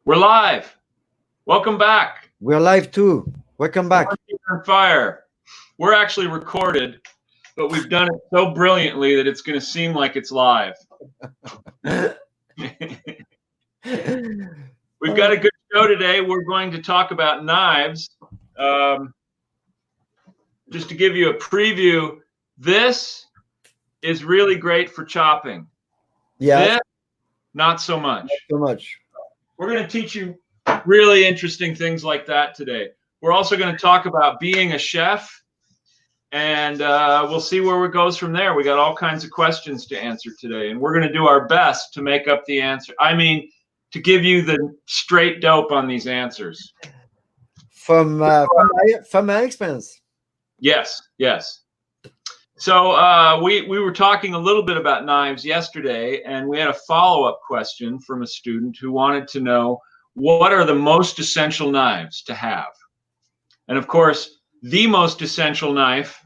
We're live. Welcome back. We're live too. Welcome back. On Fire. We're actually recorded, but we've done it so brilliantly that it's going to seem like it's live. We've got a good show today. We're going to talk about knives. Just to give you a preview, this is really great for chopping. Yeah. This, not so much. Not so much. We're going to teach you really interesting things like that today. We're also going to talk about being a chef, and we'll see where it goes from there. We got all kinds of questions to answer today, and we're going to do our best to make up the answer. I mean, to give you the straight dope on these answers. From my experience. Yes, yes. So we were talking a little bit about knives yesterday, and we had a follow-up question from a student who wanted to know what are the most essential knives to have. And of course, the most essential knife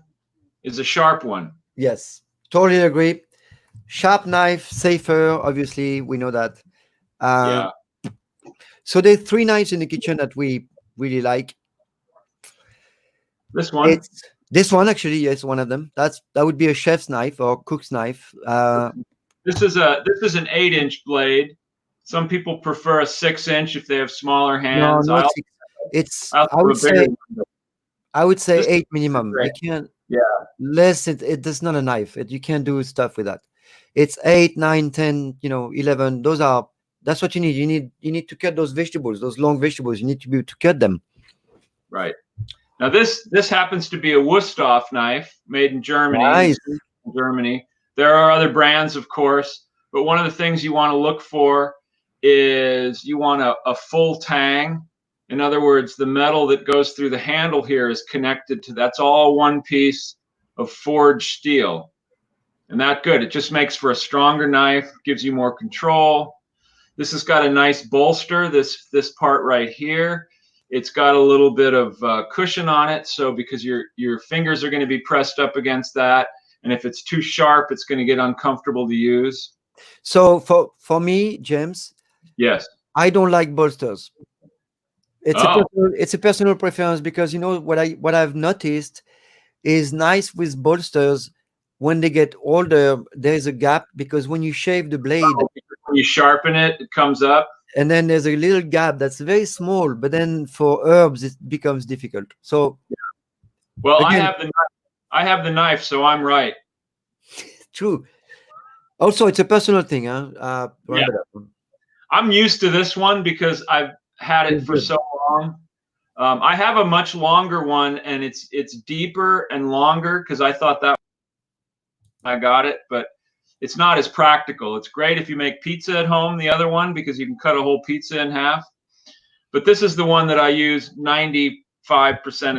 is a sharp one. Yes, totally agree. Sharp knife, safer, obviously, we know that. Yeah. So there's 3 knives in the kitchen that we really like. This one? This one, actually, yes, one of them. That would be a chef's knife or cook's knife. This is an 8-inch blade. Some people prefer a 6-inch if they have smaller hands. No, it's I would say 8 minimum. You can't. Yeah. Less. It's not a knife. You can't do stuff with that. It's 8, 9, 10. 11. That's what you need. You need to cut those vegetables, those long vegetables. You need to be able to cut them. Right. Now this happens to be a Wüsthof knife made in Germany. Nice. Germany. There are other brands, of course, but one of the things you want to look for is you want a full tang. In other words, the metal that goes through the handle here is connected to, that's all one piece of forged steel. And that's good. It just makes for a stronger knife, gives you more control. This has got a nice bolster, this part right here. It's got a little bit of cushion on it, so because your fingers are going to be pressed up against that, and if it's too sharp, it's going to get uncomfortable to use. So for me, James, yes, I don't like bolsters. It's a personal preference, because what I've noticed is knives with bolsters, when they get older, there's a gap, because when you shave the blade, when you sharpen it, it comes up. And then there's a little gap that's very small, but then for herbs it becomes difficult. So, well, again, I have the knife, so I'm right. True. Also, it's a personal thing, huh? Yeah. I'm used to this one because I've had it for so long. I have a much longer one, and it's deeper and longer because I thought that I got it, but it's not as practical. It's great if you make pizza at home, the other one, because you can cut a whole pizza in half. But this is the one that I use 95%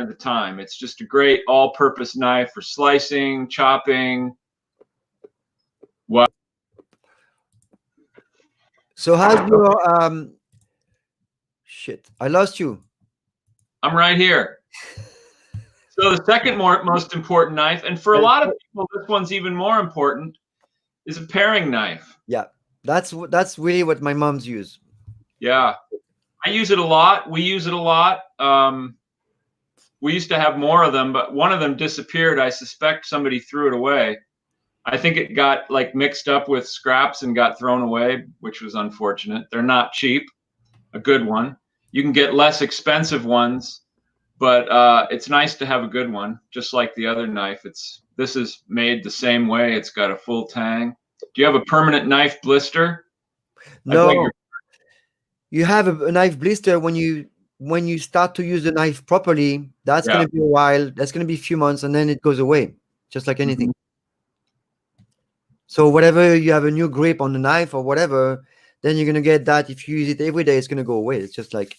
of the time. It's just a great all-purpose knife for slicing, chopping. Wow. So how's your shit? I lost you. I'm right here. So the second most important knife, and for a lot of people, this one's even more important, is a paring knife. Yeah, that's really what my moms use. Yeah, I use it a lot. We use it a lot. We used to have more of them, but one of them disappeared. I suspect somebody threw it away. I think it got like mixed up with scraps and got thrown away, which was unfortunate. They're not cheap. A good one. You can get less expensive ones, but it's nice to have a good one, just like the other knife. This is made the same way. It's got a full tang. Do you have a permanent knife blister? No. You have a knife blister when you start to use the knife properly. That's going to be a while. That's going to be a few months, and then it goes away, just like anything. So whatever, you have a new grip on the knife or whatever, then you're going to get that. If you use it every day, it's going to go away. It's just like,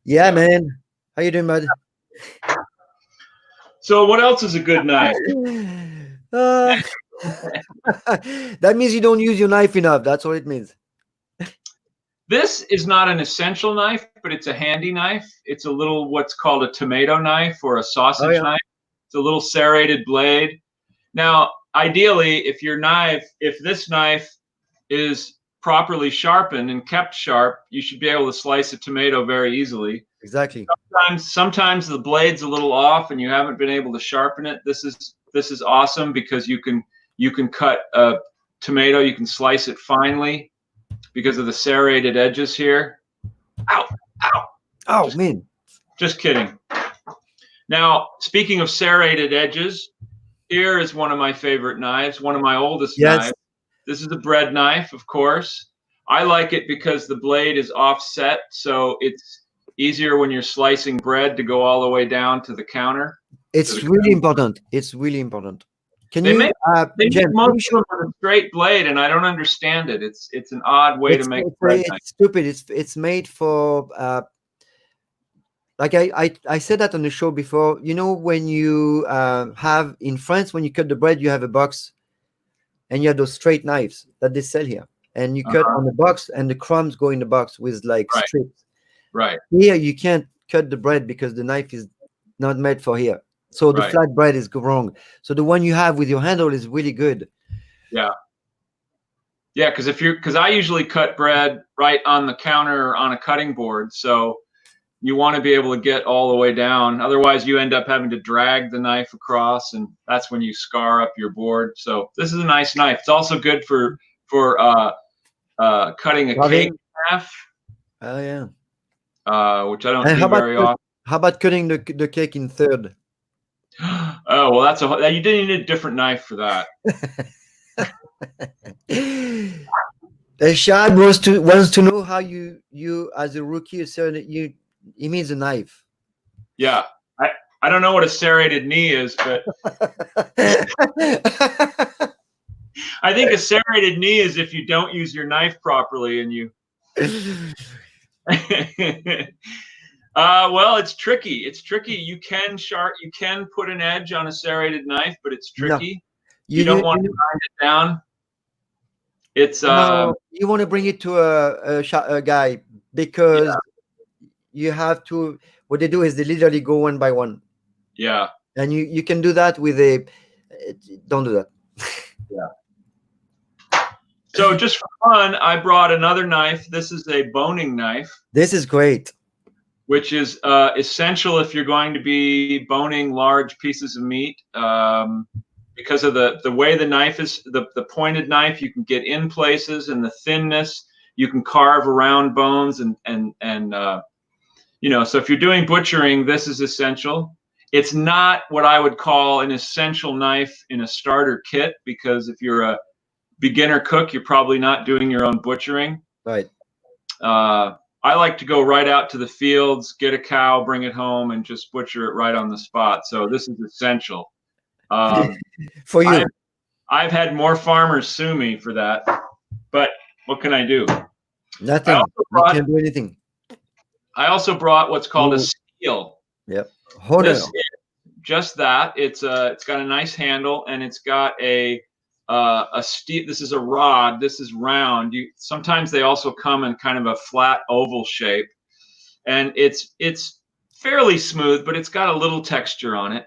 yeah, man. How you doing, bud? So what else is a good knife? That means you don't use your knife enough. That's what it means. This is not an essential knife, but it's a handy knife. It's a little, what's called a tomato knife or a sausage knife. It's a little serrated blade. Now, ideally, if this knife is properly sharpened and kept sharp, you should be able to slice a tomato very easily. Exactly. Sometimes the blade's a little off and you haven't been able to sharpen it. This is awesome because you can cut a tomato, you can slice it finely because of the serrated edges here. Ow, ow. Oh, man. Just kidding. Now, speaking of serrated edges, here is one of my favorite knives, one of my oldest knives. This is a bread knife, of course. I like it because the blade is offset, so it's easier when you're slicing bread to go all the way down to the counter. It's really important. It's really important. Can they you, make James, most of them with a straight blade, and I don't understand it. It's an odd way to make bread knife. It's stupid. It's made for like I said that on the show before. You know, when you have in France, when you cut the bread, you have a box, and you have those straight knives that they sell here, and you cut on the box, and the crumbs go in the box with like strips. Right. Here you can't cut the bread because the knife is not made for here. So the flat bread is wrong. So the one you have with your handle is really good. Yeah. Yeah, because I usually cut bread right on the counter or on a cutting board. So you want to be able to get all the way down. Otherwise, you end up having to drag the knife across, and that's when you scar up your board. So this is a nice knife. It's also good for cutting a cake in half. Oh yeah. Which I don't do very often. How about cutting the cake in third? Oh well, you didn't need a different knife for that. Shad wants to know how you as a rookie he means a knife. Yeah, I don't know what a serrated knee is, but I think a serrated knee is if you don't use your knife properly and you. Well, it's tricky. It's tricky. You can put an edge on a serrated knife, but it's tricky. No. You don't want to grind it down. It's you want to bring it to a guy because you have to. What they do is they literally go one by one. Yeah. And you can do that with a. Don't do that. Yeah. So just for fun, I brought another knife. This is a boning knife. This is great. Which is essential if you're going to be boning large pieces of meat. Because of the way the knife is, the pointed knife, you can get in places, and the thinness, you can carve around bones, and so if you're doing butchering, this is essential. It's not what I would call an essential knife in a starter kit, because if you're a beginner cook, you're probably not doing your own butchering. Right. I like to go right out to the fields, get a cow, bring it home, and just butcher it right on the spot. So this is essential. For you. I've had more farmers sue me for that, but what can I do? Nothing. You can't do anything. I also brought what's called a steel. Yep. Just that. It's got a nice handle, and it's got a steel. This is a rod. This is round. Sometimes they also come in kind of a flat oval shape, and it's fairly smooth, but it's got a little texture on it.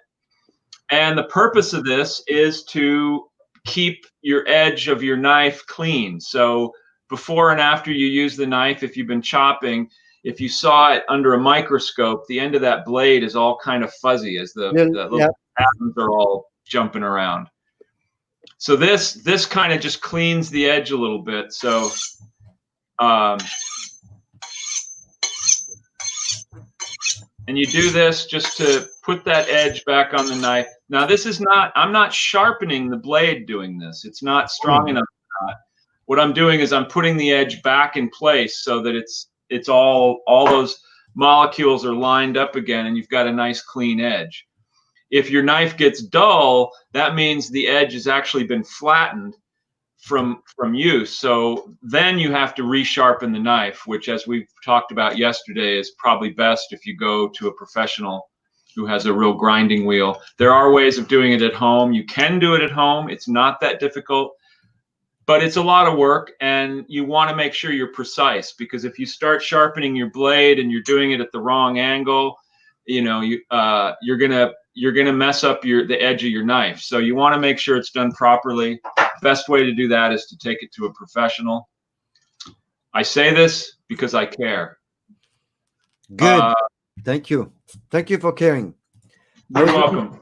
And the purpose of this is to keep your edge of your knife clean. So before and after you use the knife, if you've been chopping, if you saw it under a microscope, the end of that blade is all kind of fuzzy as the little atoms are all jumping around. So this kind of just cleans the edge a little bit. So and you do this just to put that edge back on the knife. Now I'm not sharpening the blade doing this. It's not strong enough for that. What I'm doing is I'm putting the edge back in place so that it's all those molecules are lined up again, and you've got a nice clean edge. If your knife gets dull, that means the edge has actually been flattened from use. So then you have to resharpen the knife, which, as we've talked about yesterday, is probably best if you go to a professional who has a real grinding wheel. There are ways of doing it at home. You can do it at home. It's not that difficult, but it's a lot of work, and you want to make sure you're precise, because if you start sharpening your blade and you're doing it at the wrong angle, you're gonna mess up the edge of your knife. So you want to make sure it's done properly. Best way to do that is to take it to a professional. I say this because I care. Good. Thank you. Thank you for caring. You're welcome.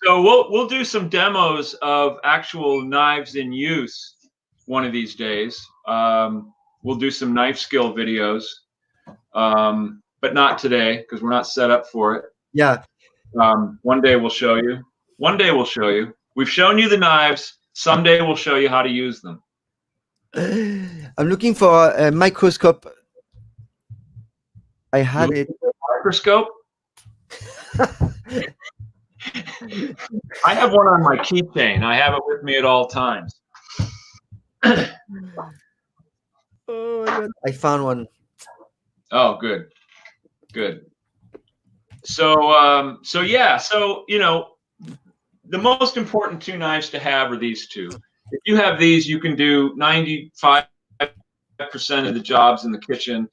So we'll do some demos of actual knives in use one of these days. We'll do some knife skill videos, but not today because we're not set up for it. Yeah. One day we'll show you. One day we'll show you. We've shown you the knives. Someday we'll show you how to use them. I'm looking for a microscope. I had it. Microscope? I have one on my keychain. I have it with me at all times. Oh my God. I found one. Oh, good. Good. So, yeah. So, you know, the most important two knives to have are these two. If you have these, you can do 95% of the jobs in the kitchen.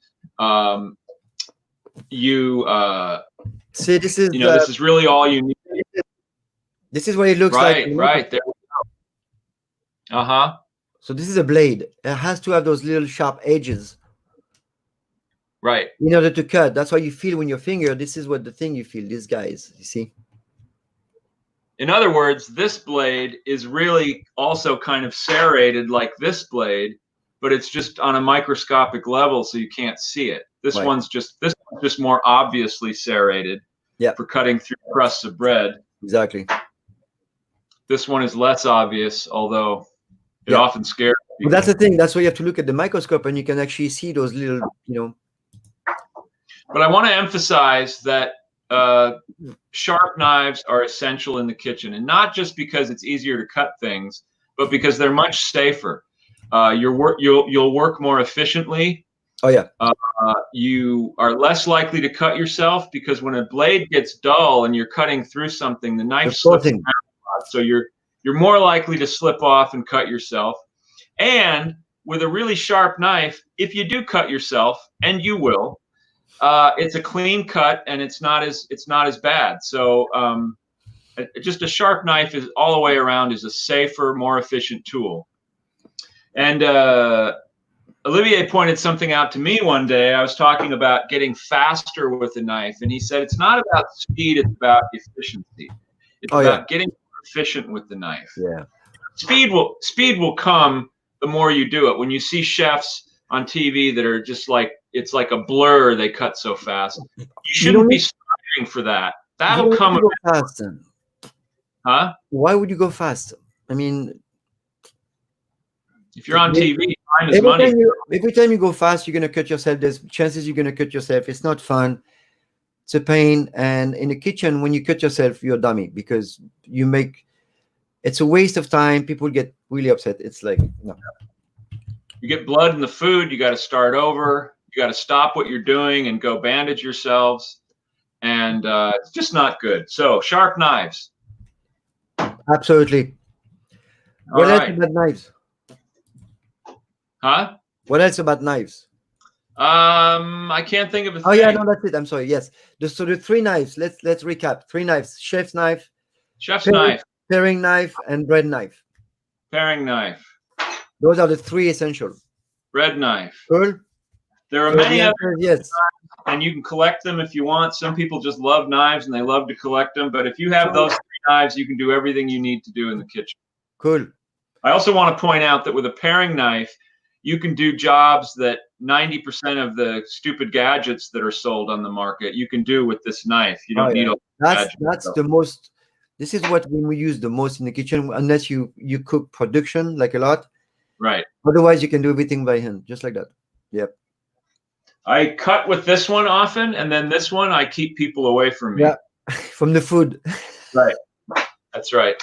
See, this is this is really all you need. This is what it looks like. Right. There we go. Uh-huh. So this is a blade. It has to have those little sharp edges. Right. In order to cut. That's why you feel when your finger, this is what the thing you feel, these guys, you see? In other words, this blade is really also kind of serrated like this blade, but it's just on a microscopic level, so you can't see it. This one's just more obviously serrated for cutting through crusts of bread. Exactly. This one is less obvious, although it often scares people. But that's the thing. That's why you have to look at the microscope and you can actually see those little, But I want to emphasize that sharp knives are essential in the kitchen, and not just because it's easier to cut things, but because they're much safer. You'll work more efficiently. Oh yeah. You are less likely to cut yourself because when a blade gets dull and you're cutting through something, the knife slips around a lot, so you're more likely to slip off and cut yourself. And with a really sharp knife, if you do cut yourself, and you will, it's a clean cut and it's not as bad. So just a sharp knife is all the way around is a safer, more efficient tool. And Olivier pointed something out to me one day. I was talking about getting faster with a knife, and he said it's not about speed, it's about efficiency. It's about getting efficient with the knife. Yeah. Speed will come the more you do it. When you see chefs on TV that are just like, it's like a blur, they cut so fast. You shouldn't be striving for that. That'll come fast. Huh? Why would you go fast? I mean, if you're on TV, time is money. Every time you go fast, you're gonna cut yourself. There's chances you're gonna cut yourself. It's not fun. It's a pain. And in the kitchen, when you cut yourself, you're a dummy because it's a waste of time. People get really upset. It's like, no. You get blood in the food, you got to start over. You got to stop what you're doing and go bandage yourselves. And it's just not good. So sharp knives. Absolutely. What else about knives? Huh? What else about knives? I can't think of a thing. Oh yeah, no, that's it. I'm sorry. Yes. So the three knives. Let's recap. Three knives: chef's knife, paring knife, and bread knife. Paring knife. Those are the three essential. Bread knife. Cool. There are many others. Yes. And you can collect them if you want. Some people just love knives and they love to collect them. But if you have those three knives, you can do everything you need to do in the kitchen. Cool. I also want to point out that with a paring knife, you can do jobs that 90% of the stupid gadgets that are sold on the market, you can do with this knife. You don't need a That's the most. This is what we use the most in the kitchen, unless you cook production like a lot. Right. Otherwise, you can do everything by hand, just like that. Yep. I cut with this one often, and then this one I keep people away from me. Yeah, from the food. Right. That's right.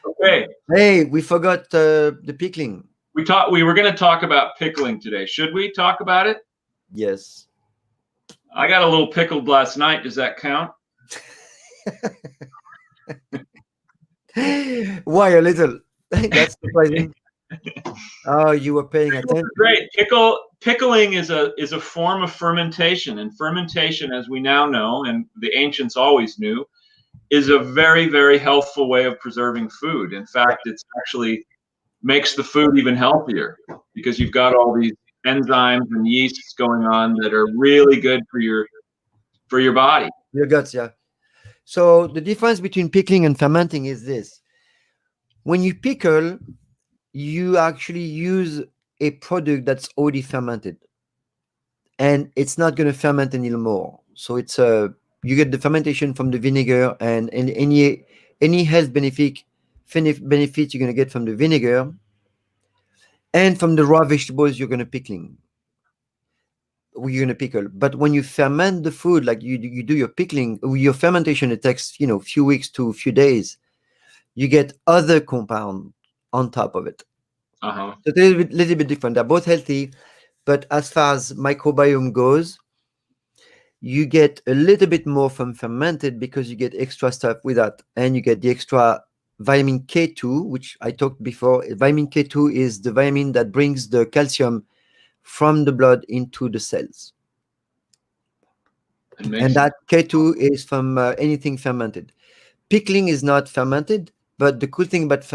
Okay. Hey, we forgot the pickling. We were going to talk about pickling today. Should we talk about it? Yes. I got a little pickled last night. Does that count? Why a little? That's surprising. Oh, you were paying attention. Great. Pickling is a form of fermentation, and fermentation, as we now know, and the ancients always knew, is a very, very healthful way of preserving food. In fact, it's actually makes the food even healthier because you've got all these enzymes and yeasts going on that are really good for your body. Your guts, yeah. So the difference between pickling and fermenting is this: when you pickle, you actually use a product that's already fermented, and it's not going to ferment anymore. So it's you get the fermentation from the vinegar, and any health benefit you're going to get from the vinegar and from the raw vegetables you're going to pickle. But when you ferment the food, like you do your pickling, your fermentation, it takes a few weeks to a few days. You get other compound on top of it. Uh-huh. So it's a little bit different. They're both healthy, but as far as microbiome goes, you get a little bit more from fermented because you get extra stuff with that, and you get the extra vitamin K2, which I talked before. Vitamin K2 is the vitamin that brings the calcium from the blood into the cells. And that K2 is from anything fermented. Pickling is not fermented, but the cool thing about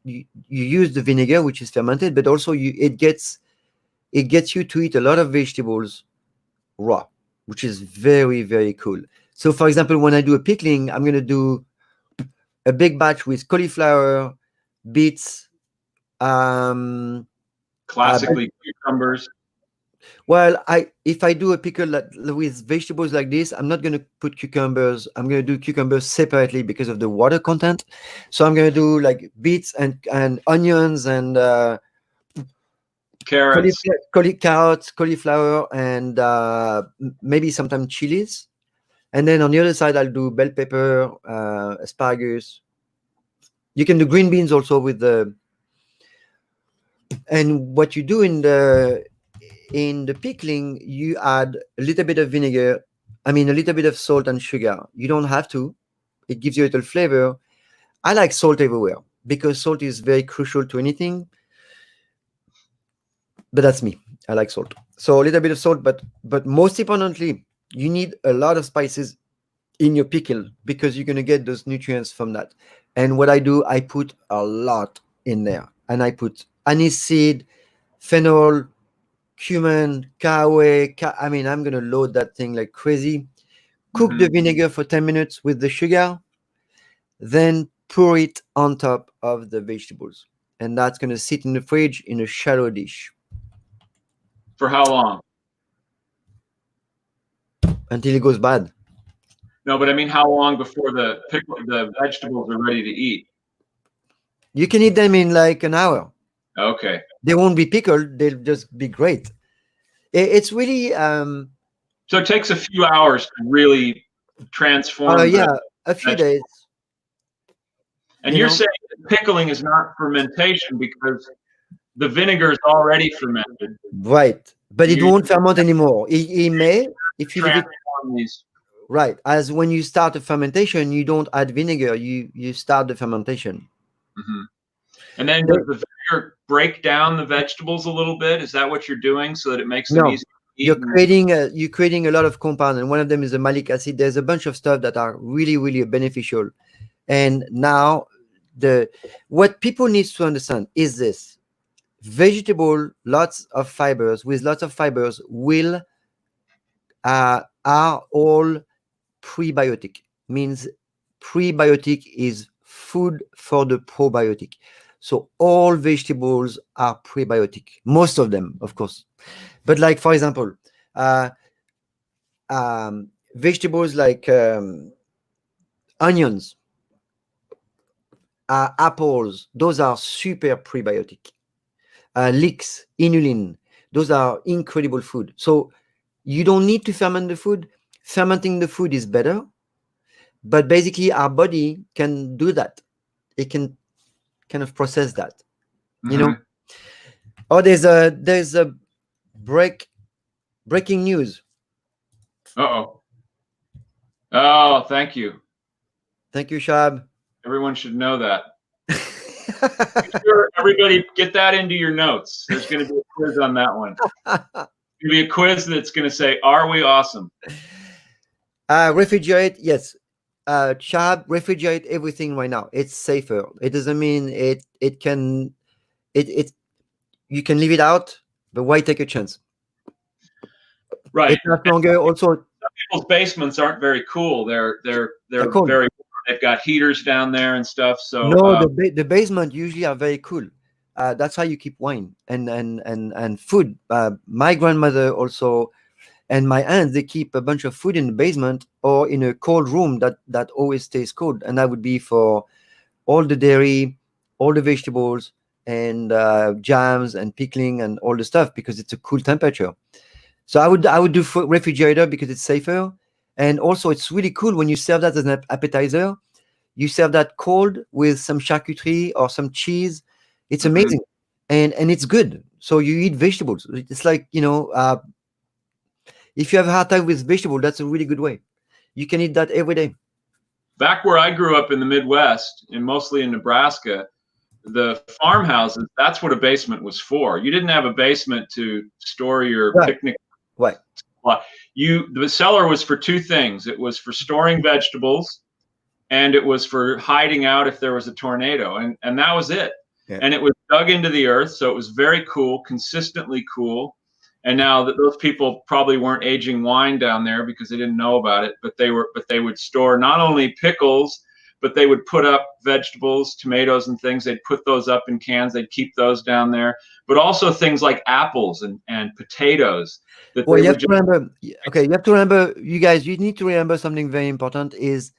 you use the vinegar, which is fermented, but also it gets you to eat a lot of vegetables raw, which is very, very cool. So, for example, when I do a pickling, I'm going to do a big batch with cauliflower, beets, classically cucumbers. Well, if I do a pickle with vegetables like this, I'm not going to put cucumbers. I'm going to do cucumbers separately because of the water content. So I'm going to do like beets and onions and carrots, cauliflower, and maybe sometimes chilies. And then on the other side, I'll do bell pepper, asparagus. You can do green beans also with the. And what you do in the pickling, you add a little bit of vinegar, a little bit of salt and sugar. You don't have to. It gives you a little flavor. I like salt everywhere because salt is very crucial to anything. But that's me. I like salt. So a little bit of salt, but most importantly, you need a lot of spices in your pickle because you're going to get those nutrients from that. And what I do, I put a lot in there. And I put anise seed, fennel, cumin, caraway. I'm going to load that thing like crazy. Cook the vinegar for 10 minutes with the sugar, then pour it on top of the vegetables. And that's going to sit in the fridge in a shallow dish. For how long? Until it goes bad. No, but I mean, how long before the vegetables are ready to eat? You can eat them in like an hour. Okay. They won't be pickled. They'll just be great. It's really... so it takes a few hours to really transform. A few days. And you're saying that pickling is not fermentation because the vinegar is already fermented. Right. But it won't ferment anymore. It may, if you leave it. These. Right. As when you start a fermentation, you don't add vinegar. You start the fermentation. Mm-hmm. And then does the vinegar break down the vegetables a little bit? Is that what you're doing so that it makes them easy to eat? You're creating a lot of compounds, and one of them is the malic acid. There's a bunch of stuff that are really, really beneficial. And now what people need to understand is this: vegetable, lots of fibers will are all prebiotic. Means prebiotic is food for the probiotic. So all vegetables are prebiotic. Most of them, of course. But like, for example, vegetables like onions, apples, those are super prebiotic. Leeks, inulin, those are incredible food. So you don't need to ferment the food. Fermenting the food is better. But basically, our body can do that. It can kind of process that. Oh, there's a breaking news. Oh, thank you. Thank you, Shab. Everyone should know that. Sure, everybody get that into your notes. There's going to be a quiz on that one. There's going to be a quiz that's going to say, "Are we awesome?" Refrigerate, yes. Shab, refrigerate everything right now. It's safer. It doesn't mean it can it you can leave it out, but why take a chance? Right. It lasts longer. Also, Some people's basements aren't very cool. They're cold. very. They've got heaters down there and stuff. So No, the basement usually are very cool. That's how you keep wine and food. My grandmother also and my aunt, they keep a bunch of food in the basement or in a cold room that always stays cold, and that would be for all the dairy, all the vegetables, and jams and pickling and all the stuff because it's a cool temperature. So I would do refrigerator because it's safer, and also it's really cool when you serve that as an appetizer. You serve that cold with some charcuterie or some cheese. It's amazing, and it's good. So you eat vegetables. It's like, if you have a hard time with vegetable, that's a really good way. You can eat that every day. Back where I grew up in the Midwest, and mostly in Nebraska, the farmhouses, that's what a basement was for. You didn't have a basement to store your picnic. Right. The cellar was for two things. It was for storing vegetables, and it was for hiding out if there was a tornado, and that was it. Yeah. And it was dug into the earth, so it was very cool, consistently cool. And now that those people probably weren't aging wine down there because they didn't know about it, but they would store not only pickles, but they would put up vegetables, tomatoes and things. They'd put those up in cans. They'd keep those down there, but also things like apples and potatoes. Well, you have to remember, okay, you have to remember, you guys, you need to remember something very important is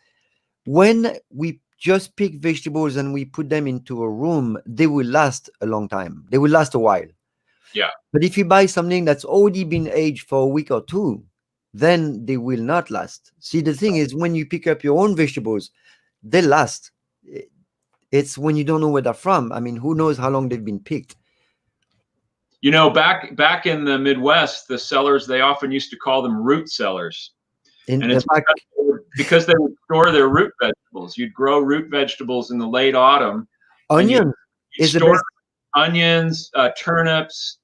when we just pick vegetables and we put them into a room, they will last a long time. They will last a while. Yeah. But if you buy something that's already been aged for a week or two, then they will not last. See, the thing is, when you pick up your own vegetables, they last. It's when you don't know where they're from. I mean, who knows how long they've been picked? Back in the Midwest, the cellars, they often used to call them root cellars. And it's because they would store their root vegetables. You'd grow root vegetables in the late autumn. Onions is the best. Onions, turnips,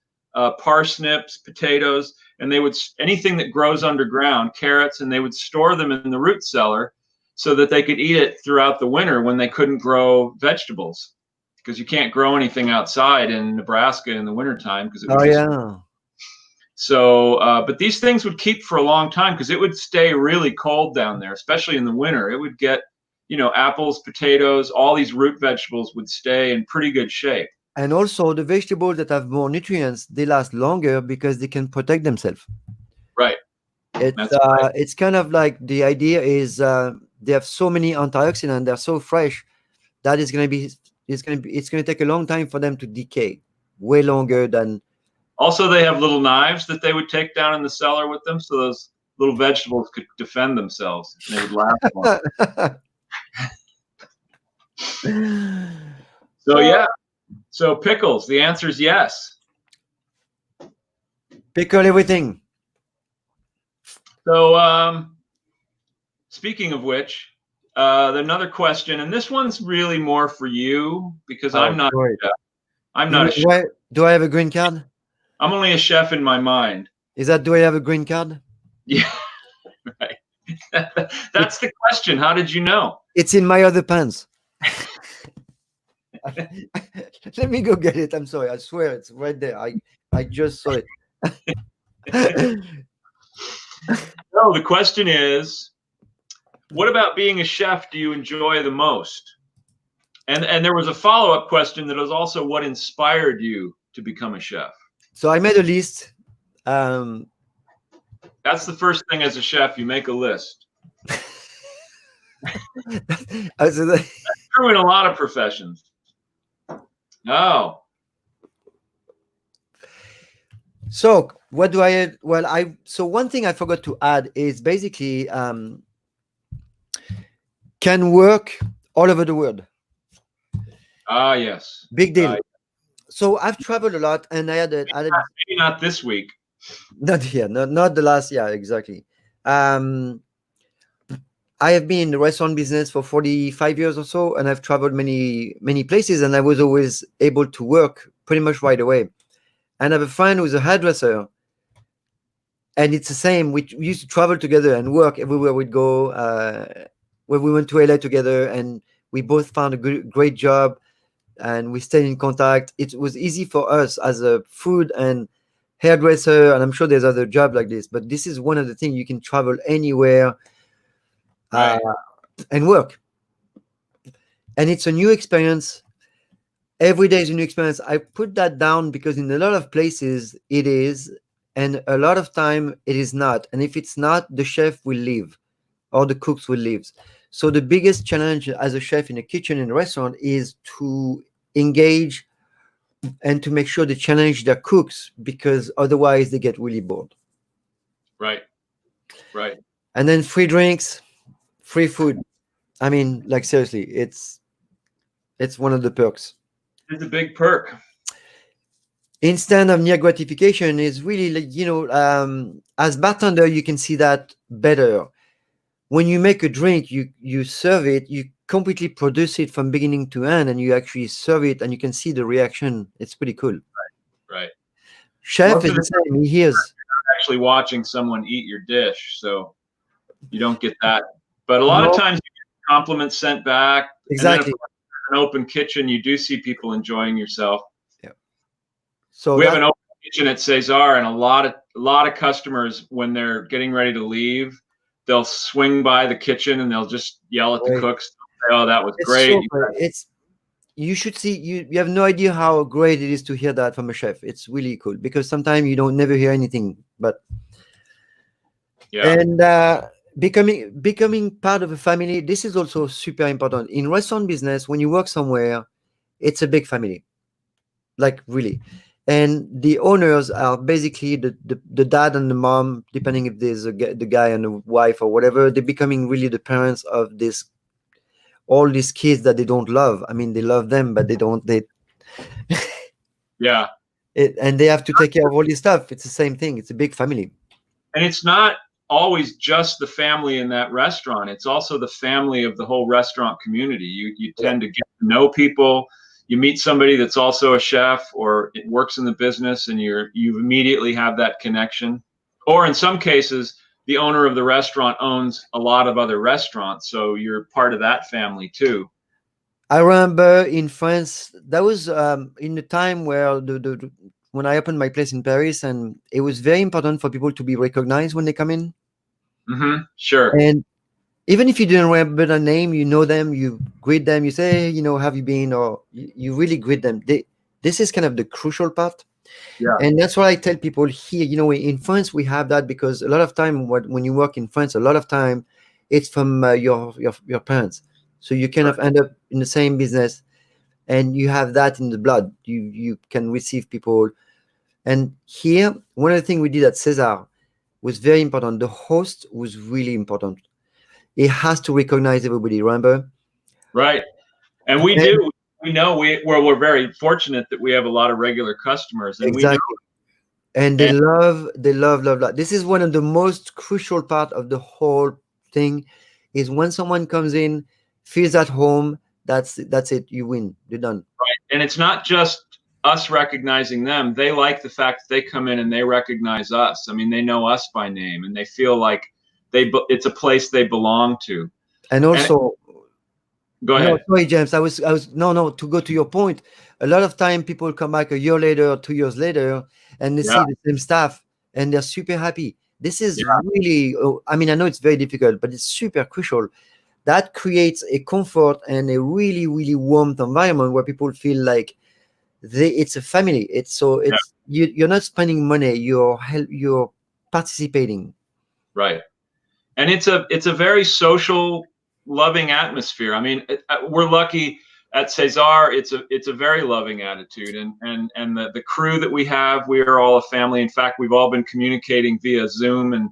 parsnips, potatoes, and they would anything that grows underground, carrots, and they would store them in the root cellar so that they could eat it throughout the winter when they couldn't grow vegetables, because you can't grow anything outside in Nebraska in the wintertime because it would So, but these things would keep for a long time because it would stay really cold down there, especially in the winter. It would get, apples, potatoes, all these root vegetables would stay in pretty good shape. And also the vegetables that have more nutrients, they last longer because they can protect themselves. Right. It's kind of like the idea is they have so many antioxidants, they're so fresh that it's going to take a long time for them to decay, way longer than. Also, they have little knives that they would take down in the cellar with them, so those little vegetables could defend themselves. And they would last long. So yeah. So pickles, the answer is yes. Pickle everything. So speaking of which, another question, and this one's really more for you because I'm not a chef. I'm not a chef. Do I have a green card? I'm only a chef in my mind. Is that, do I have a green card? Yeah, right. That's the question. How did you know? It's in my other pants. Let me go get it. I'm sorry. I swear it's right there. I just saw it. No, the question is, what about being a chef do you enjoy the most? And there was a follow-up question that was also, what inspired you to become a chef? So I made a list. That's the first thing as a chef, you make a list. That's true in a lot of professions. No. So what do I add? Well, so one thing I forgot to add is basically can work all over the world. Ah, yes. Big deal. So I've traveled a lot, and I had maybe not this week. Not here, not the last year, exactly. I have been in the restaurant business for 45 years or so, and I've traveled many places, and I was always able to work pretty much right away. And I have a friend who's a hairdresser, and it's the same. We used to travel together and work everywhere we'd go. When we went to LA together, and we both found a great job. and we stayed in contact. It was easy for us as a food and hairdresser, and I'm sure there's other jobs like this, but this is one of the things you can travel anywhere Right. and work. And it's a new experience. Every day is a new experience. I put that down because in a lot of places it is, and a lot of time it is not. And if it's not, the chef will leave or the cooks will leave. So the biggest challenge as a chef in a kitchen in a restaurant is to engage and to make sure they challenge their cooks, because otherwise they get really bored. Right. Right. And then free drinks, free food. I mean, like seriously, it's one of the perks. It's a big perk. Instant of near gratification is really like, as bartender, you can see that better. When you make a drink, you serve it, you completely produce it from beginning to end, and you actually serve it, and you can see the reaction. It's pretty cool. Right. Chef Most is of the the same. He hears. actually watching someone eat your dish, so you don't get that. But a lot No, of times you get compliments sent back. exactly. And then if it's an open kitchen, you do see people enjoying yourself. Yeah. So We have an open kitchen at Cesar, and a lot of customers, when they're getting ready to leave, they'll swing by the kitchen and they'll just yell at the great. cooks. Say, "Oh, that was It's great." so great. It's you should see you have no idea how great it is to hear that from a chef. It's really cool because sometimes you don't never hear anything. But Yeah. and becoming part of a family, this is also super important in restaurant business. When you work somewhere, it's a big family, like really. And the owners are basically the dad and the mom, depending if there's the guy and the wife or whatever. They're becoming really the parents of this all these kids that they don't love. I mean, they love them, but they Yeah. and they have to take care of all this stuff. It's the same thing. It's a big family. And it's not always just the family in that restaurant. It's also the family of the whole restaurant community. You tend to get to know people. You meet somebody that's also a chef or it works in the business, and you immediately have that connection. Or in some cases, the owner of the restaurant owns a lot of other restaurants, so you're part of that family too. I remember in France, that was in the time where when I opened my place in Paris, and it was very important for people to be recognized when they come in. Mm-hmm. Sure. And even if you didn't remember the name, you know them, you greet them, you say, hey, have you been, or you really greet them. This is kind of the crucial part. Yeah. And that's what I tell people here. In France, we have that because a lot of time when you work in France, a lot of time it's from your parents. So you kind of end up in the same business, and you have that in the blood. You can receive people. And here, one of the things we did at Cesar was very important. The host was really important. It has to recognize everybody, remember? Right. And we do. We know we're very fortunate that we have a lot of regular customers, and Exactly. we know. And they love. This is one of the most crucial part of the whole thing, is when someone comes in, feels at home, that's it. You win. You're done. Right. And it's not just us recognizing them. They like the fact that they come in and they recognize us. I mean, they know us by name, and they feel like it's a place they belong to. And also, go ahead. No, sorry, James. I was no. To go to your point, a lot of time people come back a year later, or 2 years later, and they see the same stuff, and they're super happy. This is really. I mean, I know it's very difficult, but it's super crucial. That creates a comfort and a really, really warm environment where people feel like it's a family. You're not spending money. You're participating. Right. And it's a very social, loving atmosphere. I mean, we're lucky at Cesar. It's a very loving attitude, and the crew that we have, we are all a family. In fact, we've all been communicating via Zoom and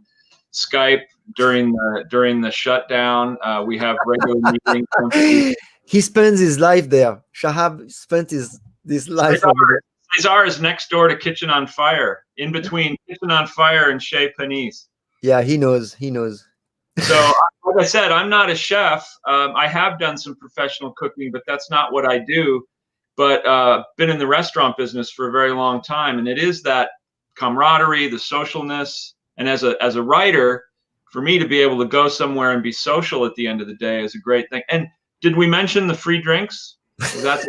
Skype during the shutdown. We have regular meetings. He spends his life there. Shahab spent this life over there. Cesar is next door to Kitchen on Fire, in between Kitchen on Fire and Chez Panisse. Yeah, he knows. So, like I said, I'm not a chef. I have done some professional cooking, but that's not what I do. But been in the restaurant business for a very long time, and it is that camaraderie, the socialness, and as a writer, for me to be able to go somewhere and be social at the end of the day is a great thing. And did we mention the free drinks? That's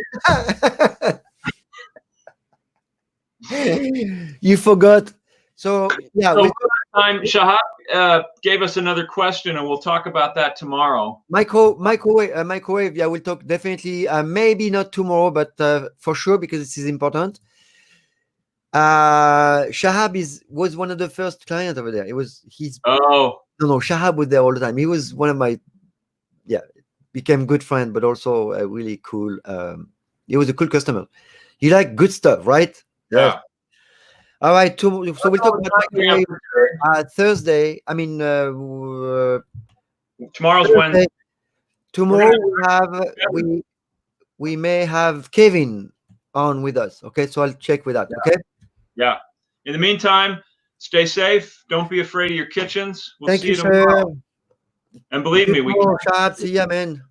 You forgot. So yeah, so time. Shahab gave us another question, and we'll talk about that tomorrow. microwave. Yeah, we'll talk definitely. Maybe not tomorrow, but for sure because this is important. Shahab was one of the first clients over there. No, Shahab was there all the time. He was one of my became good friend, but also a really cool. He was a cool customer. He liked good stuff, right? Yeah. All right. So we'll talk about microwave Thursday. I mean, tomorrow's Thursday. Wednesday. Tomorrow we may have Kevin on with us. Okay, so I'll check with that. Yeah. Okay. Yeah. In the meantime, stay safe. Don't be afraid of your kitchens. We'll Thank see you, you tomorrow. sir. And believe me, we Shahab, see ya, man.